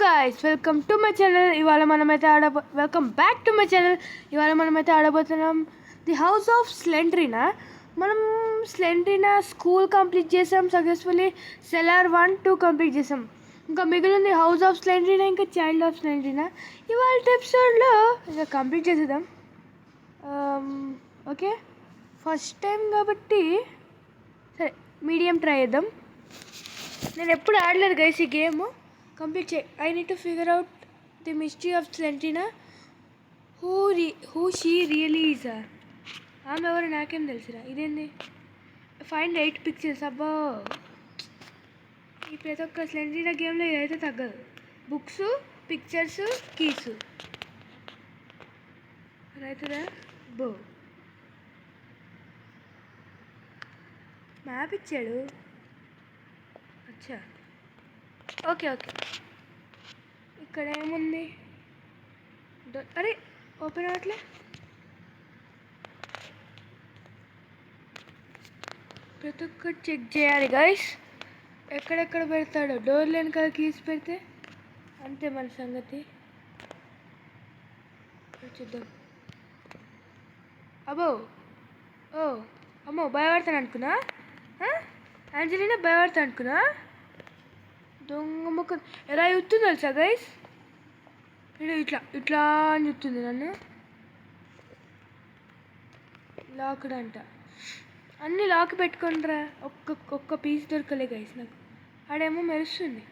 Guys welcome to my channel. Welcome back to my channel. ఇవాళ మనమైతే ఆడబోతున్నాం the house of స్లెండ్రీనా. మనం స్లెండ్రీనా school complete చేసాం successfully. Cellar 1-2 complete చేసాం. ఇంకా మిగిలింది హౌస్ ఆఫ్ స్లెండ్రీనా, ఇంకా చైల్డ్ ఆఫ్ స్లెండ్రీనా. ఇవాళ ఎపిసోడ్లో ఇంకా కంప్లీట్ చేసేద్దాం. ఓకే, ఫస్ట్ టైం కాబట్టి సరే మీడియం ట్రై చేద్దాం. నేను ఎప్పుడు ఆడలేదు గైస్ ఈ గేమ్. కంప్లీట్ చేయి. I need to figure out the mystery of Slendrina. Who she really is. ఆమె ఎవరు నాకేం తెలుసురా. ఇదేంది ఫైండ్ 8 పిక్చర్స్. అబ్బా, ఈ ప్రతి ఒక్క స్లెండ్రీనా గేమ్లో ఇదైతే తగ్గదు. Books, pictures, keys. రైతుదా బో మ్యాప్ ఇచ్చాడు. అచ్చా, ఓకే ఓకే. ఇక్కడ ఏముంది? అరే ఓపెన్ అవ్వట్లే. ప్రతి ఒక్కటి చెక్ చేయాలి గైస్. ఎక్కడెక్కడ పెడతాడో. డోర్ వెనకాల కీస్ పెడితే అంతే మన సంగతి. చూద్దాం. అబ్బో, ఓ అమ్మో, భయపడతాను అనుకున్నా. ఆంజలీనా భయపడతా అనుకున్నా. దొంగ ముఖం ఎలా చూస్తుంది తెలుసా గైస్. ఇట్లా ఇట్లా అని చూస్తుంది నన్ను. లాక్డ్ అంట. అన్నీ లాక్ పెట్టుకుంటారా. ఒక్క పీస్ దొరకలే గైస్ నాకు. ఆడేమో మెరుస్తుంది.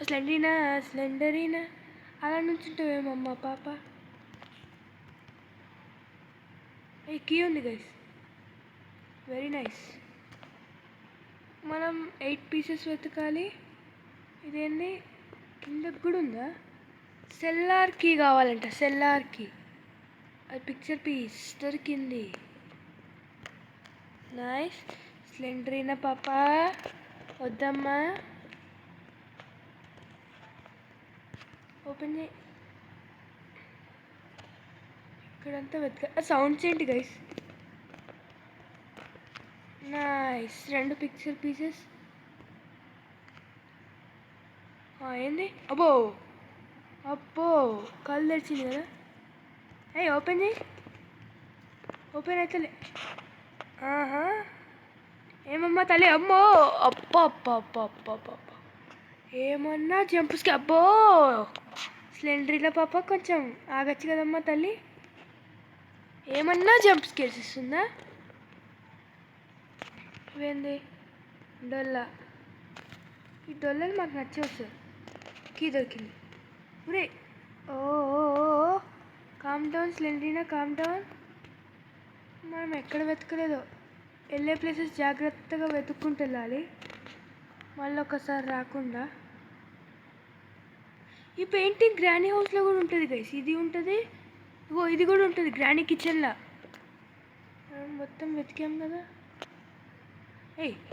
స్లెండరీనా అలా నుంచి ఉంటావేమమ్మా పాప. ఏ కీ ఉంది గైస్, వెరీ నైస్. మనం 8 పీసెస్ వెతకాలి. ఇదేంటి కిందకు కూడా ఉందా? సెల్లార్ కీ కావాలంట. Cellar key. అది పిక్చర్ పీస్ దొరికింది. నైస్. స్లెండరీనా పాప వద్దమ్మా. ఓపెన్ చేయి. ఇక్కడంతా వెతక. సౌండ్స్ ఏంటి గైస్? నైస్. 2 picture pieces. ఏంది? అబ్బో అబ్బో, కళ్ళు తెరిచింది కదా. ఓపెన్ చేయి. ఓపెన్ అవుతలే. ఏమమ్మా తల్లి. అమ్మో, అప్ప అప్ప అప్ప అప్ప అప్ప, ఏమన్నా జంప్స్కి. అబ్బో, స్లెండరీనా పాప కొంచెం ఆగచ్చు కదమ్మా తల్లి. ఏమన్నా జంప్ స్కేర్స్ ఇస్తుందా? ఇవేంది? డొల్లా. ఈ డొల్లలు మాకు నచ్చవు సార్. కీ దొరికింది. ఒరే ఓ, కామ్ డౌన్ స్లెండరీనా, కామ్ డౌన్. మనం ఎక్కడ వెతకలేదో. వెళ్ళే ప్లేసెస్ జాగ్రత్తగా వెతుక్కుంటూ వెళ్ళాలి, మళ్ళీ ఒకసారి రాకుండా. ఈ పెయింటింగ్ గ్రానీ హౌస్లో కూడా ఉంటుంది గైస్. ఇది ఉంటుంది, ఇది కూడా ఉంటుంది గ్రానీ కిచెన్లో. మొత్తం వెతికాం కదా.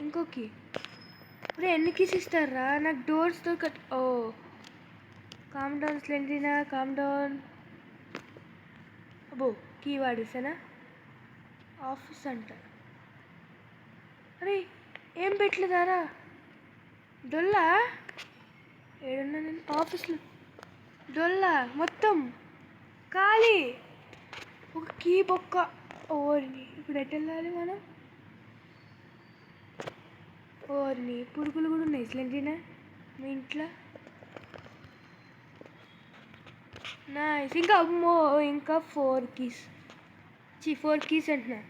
ఇంకో కీ. ఇప్పుడు ఎన్ని కీస్ ఇస్తారా నాకు? డోర్స్ దొరకట్. ఓ, కామ్ డౌన్ స్లెండరీనా, కామ్ డౌన్. అబ్బో, కీ వాడేసానా? ఆఫీస్ అంట. అరే ఏం పెట్టలేదారా? డొల్లా ఏడున్నా నేను? ఆఫీస్లో డొల్లా మొత్తం ఖాళీ. ఒక కీ బొక్క. ఓర్ని, ఇప్పుడు ఎటు వెళ్ళాలి మనం? ఓర్ని, పురుగులు కూడా ఉన్నాయి స్లెండరీనా మీ ఇంట్లో. నైస్. ఇంకా అమ్మో, ఇంకా 4 కీస్. 4 కీస్ అంటున్నా,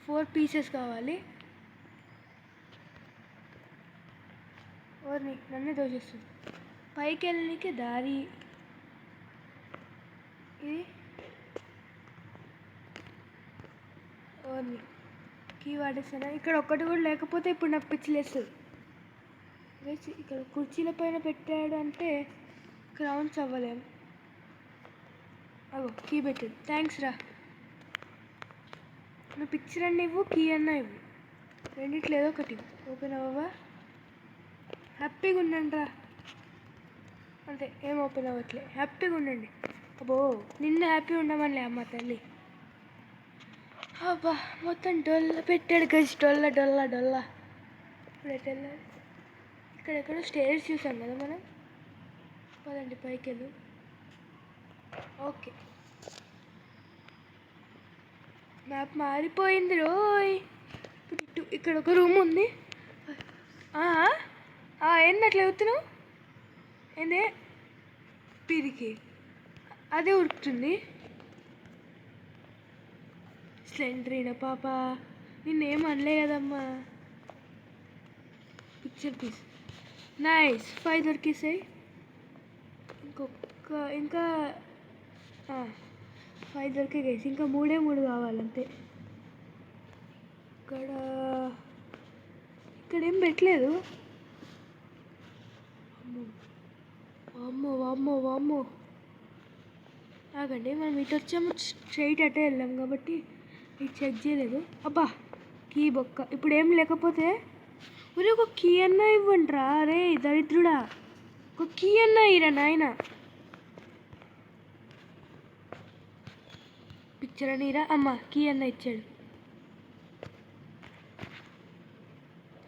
4 పీసెస్ కావాలి. ఓర్ని, నన్నే దోచేస్తుంది. పైకి వెళ్ళడానికి దారి ఇది. ఓర్ని, కీ వాడేస్తానా? ఇక్కడ ఒక్కటి కూడా లేకపోతే ఇప్పుడు నాకు పిచ్చిలేస్తుంది. ఇక్కడ కుర్చీల పైన పెట్టాడు అంటే క్రౌన్స్ అవ్వలేం. అగో కీ పెట్టాడు. థ్యాంక్స్ రా. నువ్వు పిక్చర్ అన్న ఇవ్వు, కీ అన్న ఇవ్వు. రెండిట్లో ఏదో ఒకటి. ఓపెన్ అవ్వవా? హ్యాపీగా ఉండండి రా. అంతే, ఏం ఓపెన్ అవ్వట్లే. హ్యాపీగా ఉండండి. అబ్బో, నిన్న హ్యాపీ ఉండమనిలే అమ్మ తల్లి. అబ్బా, మొత్తం డొల్ల పెట్టాడు గైస్. డొల్ల డొల్ల డొల్ల. ఇప్పుడు ఎటు వెళ్ళాలి? ఇక్కడెక్కడ స్టేర్స్ చూసాం కదా మనం. పదండి పైకి వెళ్ళు. ఓకే, మ్యాప్ మారిపోయింది రోయ్. ఇక్కడ ఒక రూమ్ ఉంది. ఏంది అట్లా అవుతున్నావు? ఏందే పిరికి అదే ఉరుకుతుంది. స్లెండరీనా పాప, నిన్నేం అనలే కదమ్మా. Picture piece nice. 5 దొరికేసాయి. ఇంకా 5 దొరికే గైస్. ఇంకా 3 కావాలంతే. ఇక్కడేం పెట్టలేదు. వామ్మో వామ్మో వామ్మో. ఆగండి, మనం ఇటు వచ్చాము, స్ట్రైట్ అటే వెళ్ళాం కాబట్టి ఇది చెక్ చేయలేదు. అబ్బా కీ బొక్క. ఇప్పుడు ఏం లేకపోతే ఒరే ఒక కీ అన్నా ఇవ్వండిరా. అరే దరిద్రుడా, ఒక కీ అన్నా ఇరా నాయన. పిక్చర్ అని ఇరా. అమ్మ కీ అన్న ఇచ్చాడు.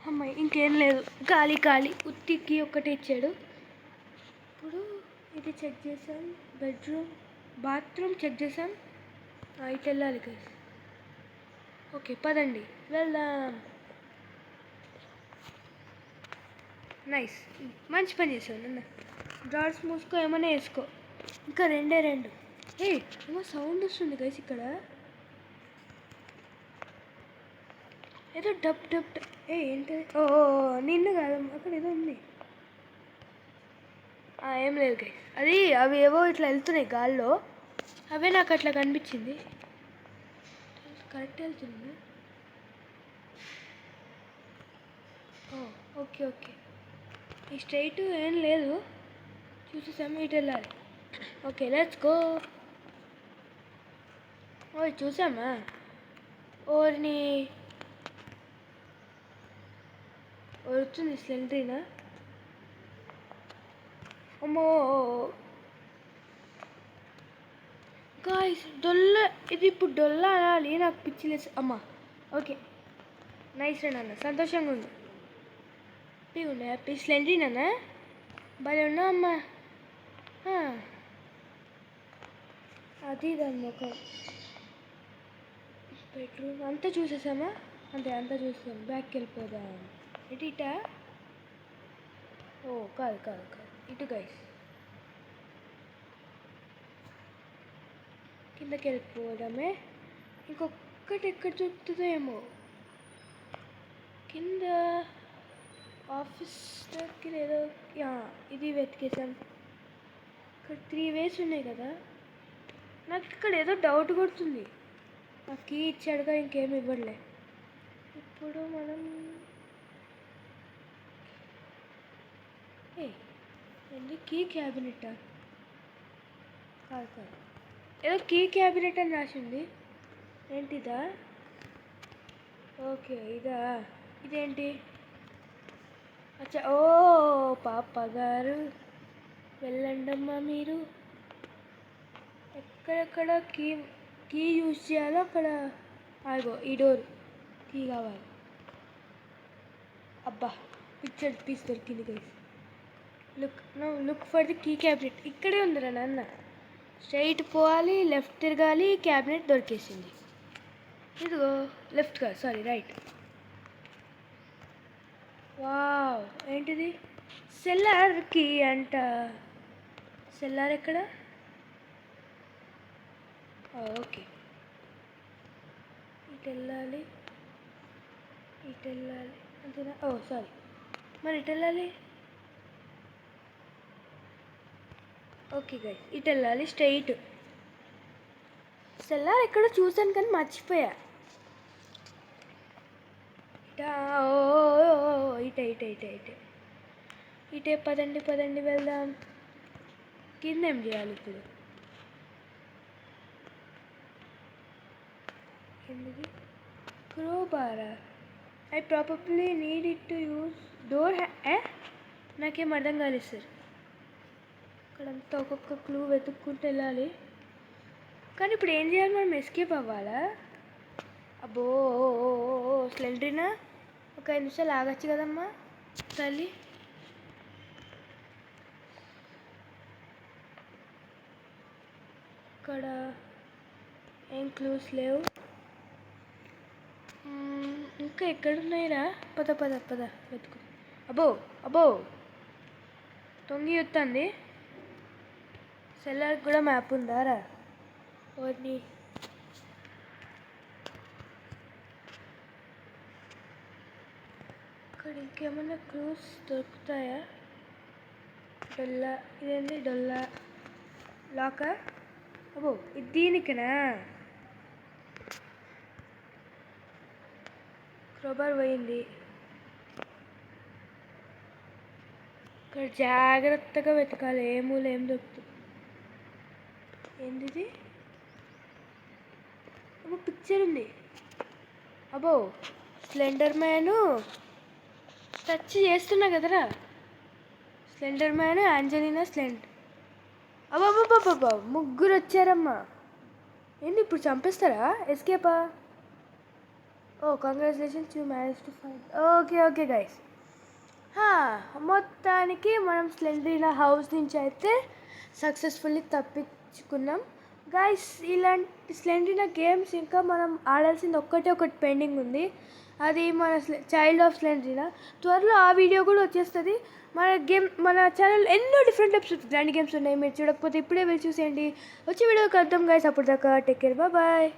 అమ్మాయి ఇంకేం లేదు, ఖాళీ ఖాళీ. ఉత్తి కీ ఒక్కటే ఇచ్చాడు. ఇప్పుడు ఇది చెక్ చేసాం. బెడ్రూమ్, బాత్రూమ్ చెక్ చేసాం. ఇటు వెళ్ళాలి గైస్. ఓకే పదండి వెళ్దాం. నైస్, మంచి పని చేసావు నాన్న. డ్రార్స్ మూసుకో, ఏమైనా వేసుకో. ఇంకా 2 ఏమో సౌండ్ వస్తుంది గైస్ ఇక్కడ. ఏదో డబ్ డబ్ ఏంటది? ఓ నిన్ను కాదు, అక్కడ ఏదో ఉంది. ఏం లేదు గైస్, అవి ఏవో ఇట్లా వెళ్తున్నాయి గాల్లో. అవే నాకు అట్లా కనిపించింది. కరెక్ట్ వెళ్తుంది. ఓకే ఓకే, ఈ స్ట్రైట్ ఏం లేదు, చూసేసాము. ఇటు వెళ్ళాలి. Okay let's go. చూసామా? ఓర్ని వచ్చింది స్లెండరీనా. అమ్మో గాయ్స్, డొల్ల. ఇది ఇప్పుడు డొల్ల అనాలి, నాకు పిచ్చిలేసి. అమ్మా ఓకే నైస్ రా నాన్న, సంతోషంగా ఉంది. హ్యాపీగా ఉండే. హ్యాపీ స్లెండరీనా భలే ఉన్నా అమ్మా. అది దాని ముఖం. బెడ్రూమ్ అంతా చూసేసామా? అంతా చూసాం. బ్యాక్కి వెళ్ళిపోదాం. ఇటా? కాదు కాదు కాదు, ఇటు గైస్. కిందకి వెళ్ళిపోవడమే. ఇంకొక్కటి ఎక్కడ దొరుకుతుందో ఏమో. కింద ఆఫీస్ దగ్గర ఏదో. ఇది వెతికేసాం. ఇక్కడ 3 ways ఉన్నాయి కదా. నాకు ఇక్కడ ఏదో డౌట్ కొడుతుంది. ఆ కీ ఇచ్చాడుగా, ఇంకేం ఇవ్వలే. ఇప్పుడు మనం ఏంటి కీ క్యాబినెటా? కాదు, ఏదో కీ క్యాబినెట్ అని రాసింది. ఏంటిదా? ఓకే ఇదా. ఇదేంటి? అచ్చా, పాప గారు వెళ్ళండమ్మా మీరు. ఎక్కడెక్కడ కీ యూజ్ చేయాలో అక్కడ. ఈ డోర్ కీ కావాలి. అబ్బా పిక్చర్ పీస్ దొరికింది guys. Look for the key cabinet. ఇక్కడే ఉందిరా నాన్న. స్ట్రైట్ పోవాలి, లెఫ్ట్ తిరగాలి, క్యాబినెట్ దొరికేసింది. ఇదిగో లెఫ్ట్ కాదు, సారీ రైట్. వావ్, ఏంటిది? సెల్లార్ కీ అంట. సెల్లార్ ఎక్కడ? ఓకే ఇటు వెళ్ళాలి అంతేనా? సారీ, మరి ఇటు వెళ్ళాలి. ఓకే గైస్, ఇటు వెళ్ళాలి స్ట్రైట్. సెల్లార్ ఎక్కడో చూసాను కానీ మర్చిపోయా. ఇటే పదండి వెళ్దాం. కింద ఏం చేయాలి ఇప్పుడు? కిందకి క్రోబారా. I probably need it to use door. నాకేం అర్థం కాలేదు సార్. అక్కడంతా ఒక్కొక్క క్లూ వెతుక్కుంటూ వెళ్ళాలి. కానీ ఇప్పుడు ఏం చేయాలి? మనం ఎస్కేప్ అవ్వాలా? అబ్బో స్లెండరీనా, ఒక 5 నిమిషాలు ఆగచ్చు కదమ్మా తల్లి. ఇక్కడ ఏం క్లూస్ లేవు. ఇంకా ఎక్కడున్నాయిరా? పద పద పద వెతుకు. అబ్బో అబ్బో తొంగి వస్తుంది. సెల్లర్కి కూడా మ్యాప్ ఉందారా? ఓని ఇక్కడ ఇంకేమన్నా క్లూస్ దొరుకుతాయా? డొల్లా, ఇదేంటి డొల్లా లాకర్? అబ్బో ఇది దీనికినా? క్రోబార్ పోయింది. ఇక్కడ జాగ్రత్తగా వెతకాలి, ఏ మూల ఏం దొరుకుతుంది. ఏంటిది? అబ్బో పిక్చర్ ఉంది. అబ్బో స్లెండర్ మ్యాను టచ్ చేస్తున్నా కదరా. స్లెండర్ మ్యాన్, యాంజలీనా, అబ్బాబ్బాబ్బా ముగ్గురు వచ్చారమ్మా. ఏంటి ఇప్పుడు చంపేస్తారా? ఎస్కేపా? Oh congratulations, you manage to find. Okay okay guys, మొత్తానికి మనం స్లెండరీనా హౌస్ నుంచి అయితే సక్సెస్ఫుల్లీ తప్పించుకున్నాం గైస్. ఇలాంటి స్లెండరీనా గేమ్స్ ఇంకా మనం ఆడాల్సింది ఒకటి పెండింగ్ ఉంది. అది మన చైల్డ్ ఆఫ్ స్లెండరీనా. త్వరలో ఆ వీడియో కూడా వచ్చేస్తుంది. మన ఛానల్ ఎన్నో డిఫరెంట్ టైప్స్ గ్రాండ్ గేమ్స్ ఉన్నాయి. మీరు చూడకపోతే ఇప్పుడే వెళ్ళి చూసేయండి. వచ్చే వీడియోకి అర్థం గైస్. అప్పుడు దాకా టేక్ కేర్, బాయ్.